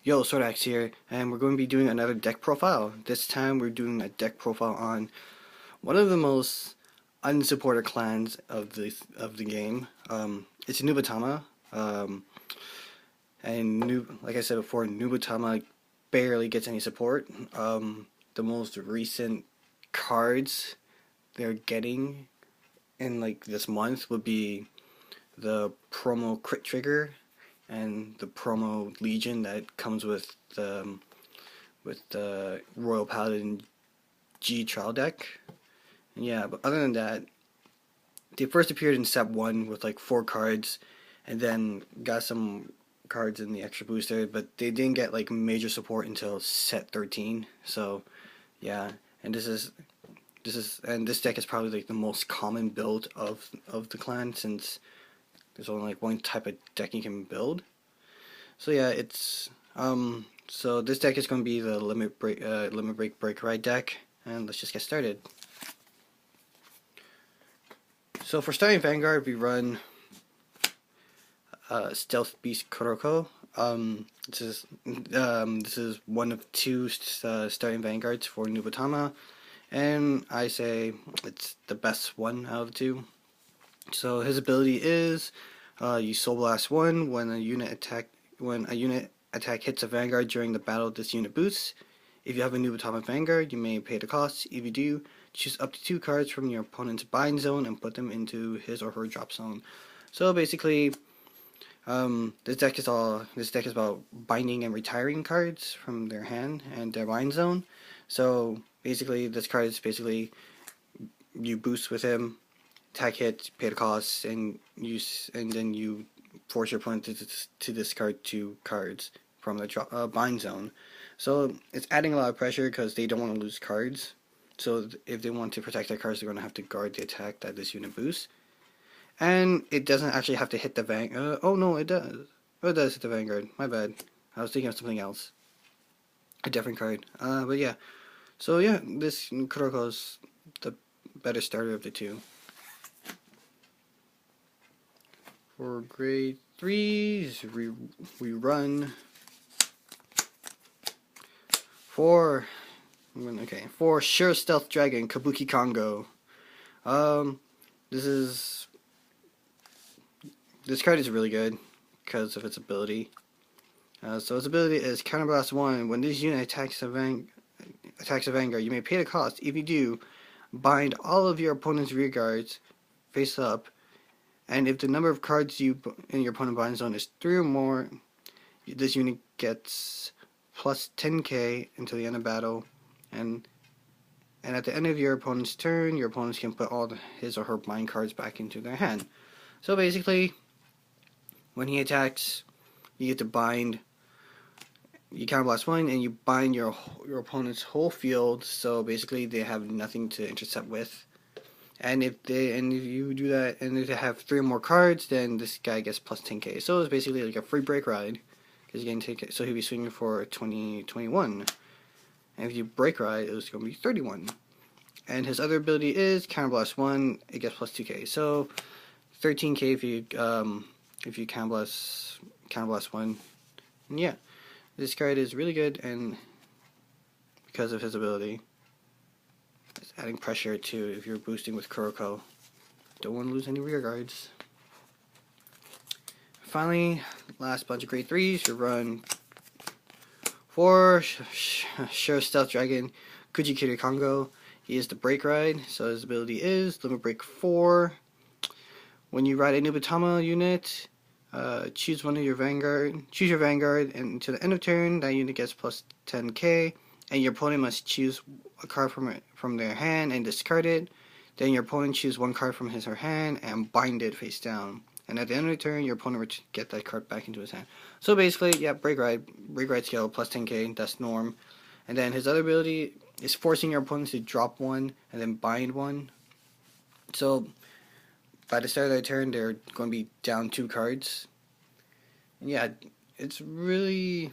Yo, Sordax here, and we're going to be doing another deck profile. This time we're doing a deck profile on one of the most unsupported clans of the game. It's Nubatama, and like I said before, Nubatama barely gets any support. The most recent cards they're getting in like this month would be the promo crit trigger and the promo Legion that comes with the Royal Paladin G trial deck. Yeah, but other than that, they first appeared in set 1 with like 4 cards, and then got some cards in the extra booster, but they didn't get like major support until set 13. So yeah, and this deck is probably like the most common build of the clan, since there's only like one type of deck you can build. So yeah, so this deck is going to be the Limit Break Ride deck, and let's just get started. So for starting Vanguard, we run Stealth Beast Kuroko. This is one of 2 starting Vanguards for Nubatama, and I say it's the best one out of the 2. So his ability is you Soul Blast 1 when a unit attack hits a Vanguard during the battle. This unit boosts. If you have a Nubatama Vanguard, you may pay the cost. If you do, choose up to 2 cards from your opponent's bind zone and put them into his or her drop zone. So basically, this deck is about binding and retiring cards from their hand and their bind zone. So basically, this card is basically you boost with him, attack hit, pay the cost, and then you force your opponent to discard 2 cards from the bind zone. So it's adding a lot of pressure because they don't want to lose cards. So if they want to protect their cards, they're going to have to guard the attack that this unit boosts. And it doesn't actually have to hit the Vanguard. Oh no, it does. Oh, it does hit the Vanguard. My bad. I was thinking of something else. A different card. But yeah. So yeah, this Kuroko's the better starter of the 2. For grade 3s, we run for Sure Stealth Dragon Kabukicongo. This card is really good because of its ability. So its ability is Counterblast 1. When this unit attacks a Vanguard, you may pay the cost. If you do, bind all of your opponent's rear guards face up. And if the number of cards in your opponent bind zone is 3 or more, this unit gets plus 10k until the end of battle. And at the end of your opponent's turn, your opponents can put all his or her bind cards back into their hand. So basically, when he attacks, you get to bind. You counterblast 1, and you bind your opponent's whole field. So basically, they have nothing to intercept with. And if you do that, and if they have 3 or more cards, then this guy gets plus 10k. So it's basically like a free break ride, because you're getting 10k. So he'll be swinging for 21. And if you break ride, it was going to be 31. And his other ability is Counterblast 1. It gets plus 2k. So 13k if you Counterblast 1. And yeah, this card is really good, and because of his ability. It's adding pressure to if you're boosting with Kuroko. Don't want to lose any rear guards. Finally, last bunch of grade 3s, you run for Sure Stealth Dragon Kujikiricongo. He is the break ride, so his ability is Limit Break 4. When you ride a Nubatama unit, choose your Vanguard, and to the end of turn, that unit gets plus 10k. And your opponent must choose a card from their hand and discard it. Then your opponent choose 1 card from his or her hand and bind it face down. And at the end of the turn, your opponent will get that card back into his hand. So basically, yeah, break ride skill plus 10k. That's norm. And then his other ability is forcing your opponent to drop 1 and then bind 1. So by the start of their turn, they're going to be down 2 cards. And yeah, it's really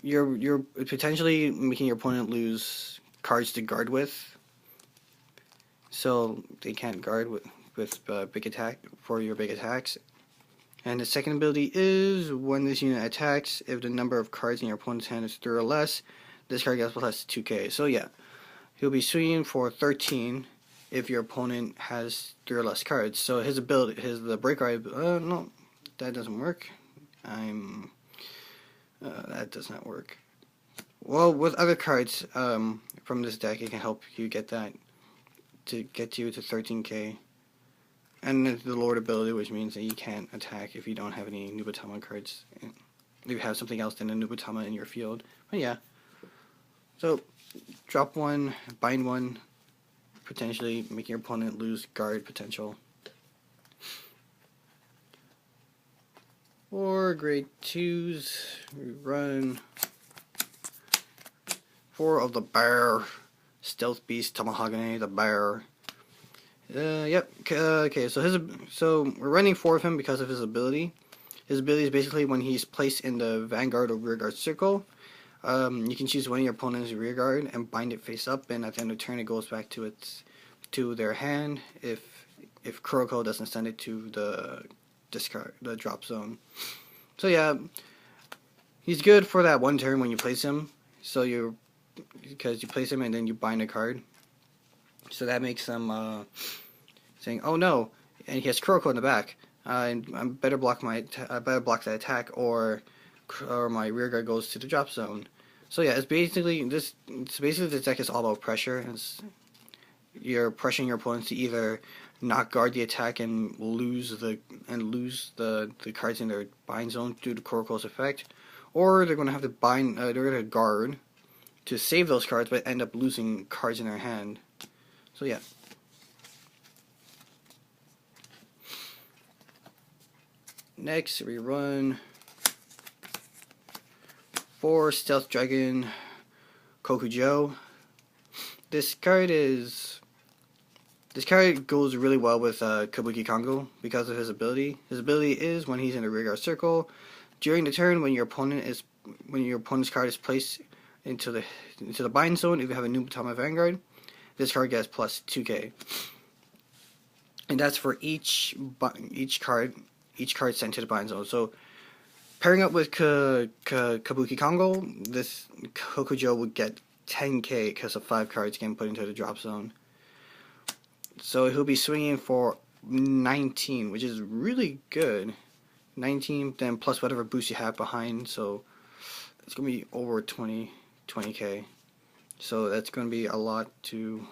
You're potentially making your opponent lose cards to guard with, so they can't guard with big attack for your big attacks. And the second ability is when this unit attacks, if the number of cards in your opponent's hand is 3 or less, this card gets plus 2k. So yeah, he'll be swinging for 13 if your opponent has 3 or less cards. So his ability, the break ride, no, that doesn't work. That does not work. Well, with other cards from this deck, it can help you get that to get you to 13k. And the Lord ability, which means that you can't attack if you don't have any Nubatama cards. If you have something else than a Nubatama in your field. But yeah. So, drop one, bind one, potentially making your opponent lose guard potential. For grade 2s, we run 4 of the bear. Stealth Beast Tamahagane, the bear. Yep. Okay. So we're running 4 of him because of his ability. His ability is basically when he's placed in the Vanguard or Rearguard circle. You can choose one of your opponent's Rearguard and bind it face up, and at the end of the turn, it goes back to their hand. If Kuroko doesn't send it to the drop zone. So yeah, he's good for that one turn when you place him. So because you place him and then you bind a card. So that makes them saying, "Oh no!" And he has Kuroko in the back. I better block that attack, or my rearguard goes to the drop zone. So yeah, it's basically this deck is all about pressure. You're pressuring your opponents to either not guard the attack and lose the cards in their bind zone due to Kuroko's effect, or they're going to have to they're going to guard to save those cards, but end up losing cards in their hand. So yeah. Next, we run 4 Stealth Dragon Coco Joe. This card goes really well with Kabukicongo because of his ability. His ability is when he's in a rearguard circle, during the turn when your opponent's card is placed into the bind zone. If you have a Nubatama Vanguard, this card gets plus 2k, and that's for each card sent to the bind zone. So pairing up with Kabukicongo, this Coco Joe would get 10k because of 5 cards getting put into the drop zone. So he'll be swinging for 19, which is really good. 19, then plus whatever boost you have behind. So it's gonna be over 20k. So that's going to be a lot to...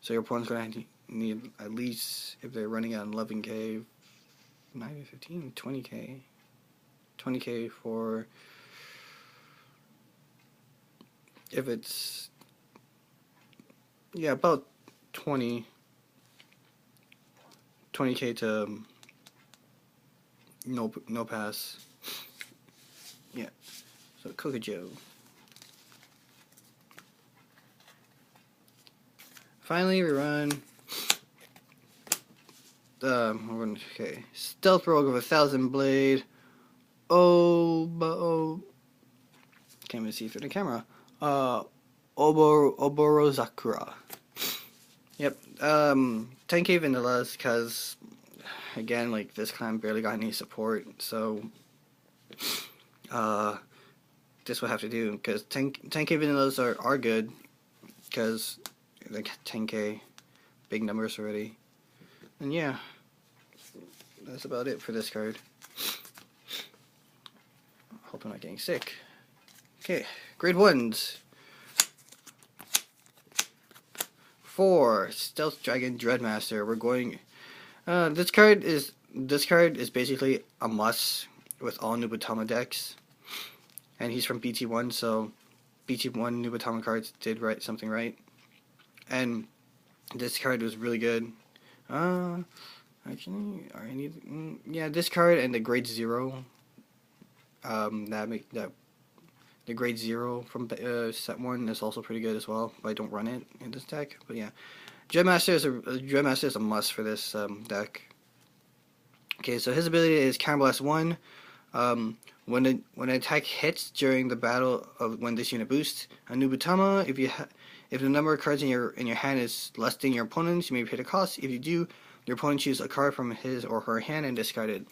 So your opponent's going to need at least, if they're running at 11k, 9, 15, 20k. 20k for... If it's... Yeah, about 20k to no pass. Yeah. So Coco Joe. Finally, we run Stealth Rogue of 1,000 Blade. Can't even see through the camera. Oborozakura. Yep. 10k vanillas because again, like, this clan barely got any support, so this will have to do because 10k vanillas are good because like 10k, big numbers already. And yeah, that's about it for this card. Hope I'm not getting sick. Okay, grade 1s. 4 Stealth Dragon Dreadmaster. We're going. This card is basically a must with all Nubatama decks, and he's from BT1, so BT1 Nubatama cards did something right. And this card was really good. Actually, yeah, this card and the grade 0. The grade 0 from set 1 is also pretty good as well, but I don't run it in this deck. But yeah, Dreadmaster is a must for this deck. Okay, so his ability is Counterblast 1. When an attack hits during the battle of when this unit boosts a Nubatama, if the number of cards in your hand is less than your opponent's, you may pay the cost. If you do, your opponent chooses a card from his or her hand and discard it.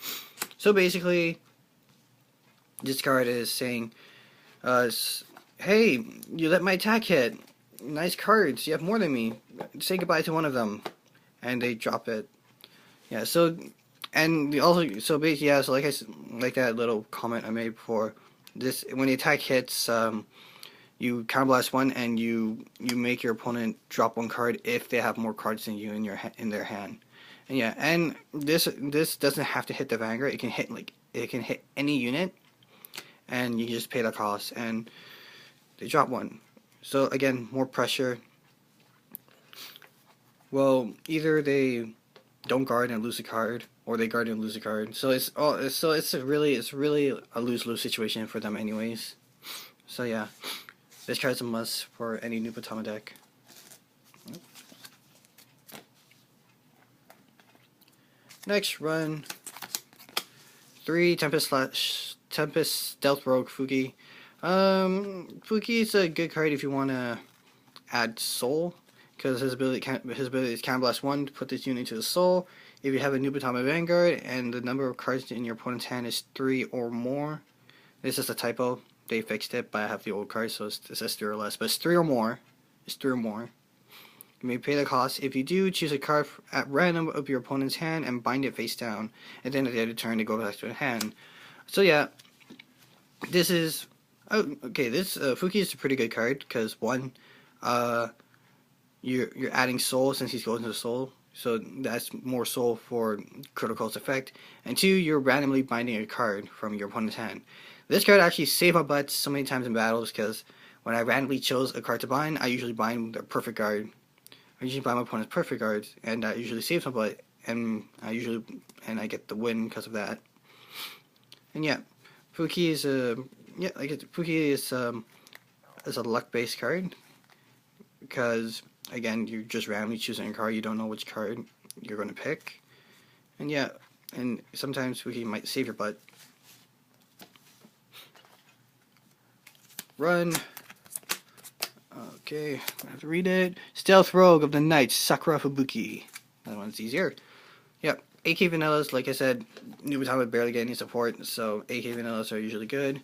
So basically, this card is saying, hey, you let my attack hit. Nice cards. You have more than me. Say goodbye to one of them. And they drop it. Yeah, so, and also, so basically, yeah, so like that little comment I made before, this, when the attack hits, you counterblast one, and you make your opponent drop one card if they have more cards than you in their hand. And yeah, and this doesn't have to hit the Vanguard. It can hit any unit, and you just pay the cost, and they drop one. So again, more pressure. Well, either they don't guard and lose a card, or they guard and lose a card. So it's really a lose-lose situation for them, anyways. So yeah, this card's a must for any Nubatama deck. Next, run 3 Tempest Stealth Rogue Fuuki. Fuuki is a good card if you want to add soul, because his ability is counterblast 1 to put this unit into the soul. If you have a Nubatama Vanguard and the number of cards in your opponent's hand is 3 or more, this is a typo. They fixed it, but I have the old card, so it says 3 or less. But it's 3 or more. It's 3 or more. You may pay the cost. If you do, choose a card at random of your opponent's hand and bind it face down. And then at the end of the turn, they go back to the hand. So yeah, this is... Oh, okay, this Fuuki is a pretty good card, because one, you're adding soul since he's going to the soul. So that's more soul for Kuroko's effect. And 2, you're randomly binding a card from your opponent's hand. This card actually saved my butt so many times in battles, because when I randomly chose a card to bind, I usually bind the perfect guard. I usually bind my opponent's perfect guards, and that usually saves my butt, and I get the win because of that. And yeah, Fuuki is Fuuki is a luck-based card, because again, you're just randomly choosing a card. You don't know which card you're going to pick, and yeah, and sometimes Fuuki might save your butt. Run. Okay, I have to read it. Stealth Rogue of the Night, Sakurafubuki. That one's easier. Yep, AK Vanillas, like I said, Nubatama barely get any support, so AK Vanillas are usually good,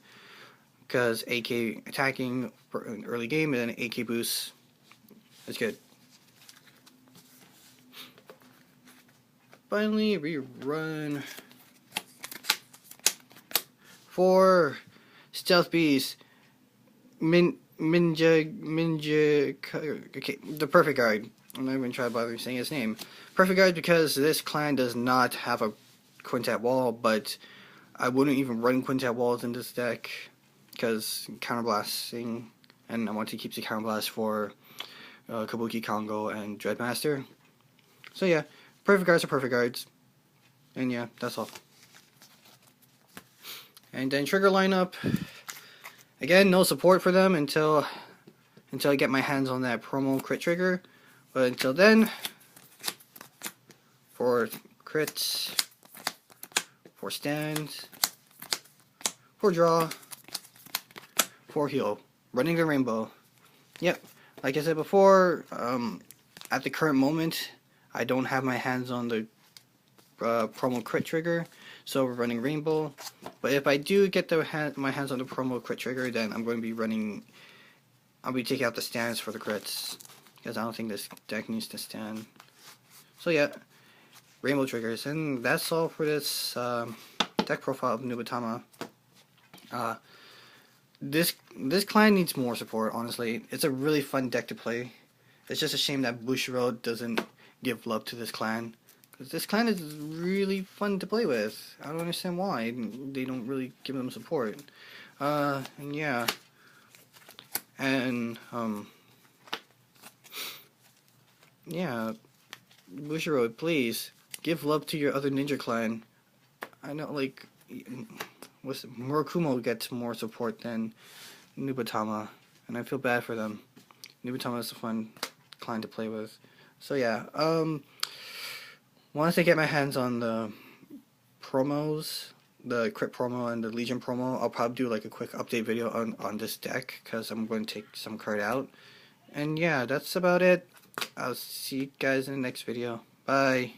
because AK attacking for an early game and then AK boost is good. Finally, rerun 4 Stealth Beast, okay, the perfect guard. I'm not even trying to bother saying his name. Perfect guard, because this clan does not have a quintet wall, but I wouldn't even run quintet walls in this deck, because counterblasting, and I want to keep the counterblast for Kabukicongo and Dreadmaster. So yeah, perfect guards are perfect guards. And yeah, that's all. And then trigger lineup. Again, no support for them until I get my hands on that promo crit trigger. But until then, 4 crits, 4 stands, 4 draw, 4 heal. Running the rainbow. Yep, like I said before, at the current moment, I don't have my hands on the promo crit trigger, so we're running rainbow. But if I do get my hands on the promo crit trigger, then I'm going to be running. I'll be taking out the stands for the crits, because I don't think this deck needs to stand. So yeah, rainbow triggers, and that's all for this deck profile of Nubatama. This clan needs more support, honestly. It's a really fun deck to play. It's just a shame that Bushiroad doesn't give love to this clan, because this clan is really fun to play with. I don't understand why they don't really give them support. And yeah, and yeah, Bushiroad, please give love to your other ninja clan. I know, like, Murakumo gets more support than Nubatama, and I feel bad for them. Nubatama is a fun clan to play with. So yeah, once I get my hands on the promos, the crit promo and the Legion promo, I'll probably do like a quick update video on this deck, because I'm going to take some card out. And yeah, that's about it. I'll see you guys in the next video. Bye.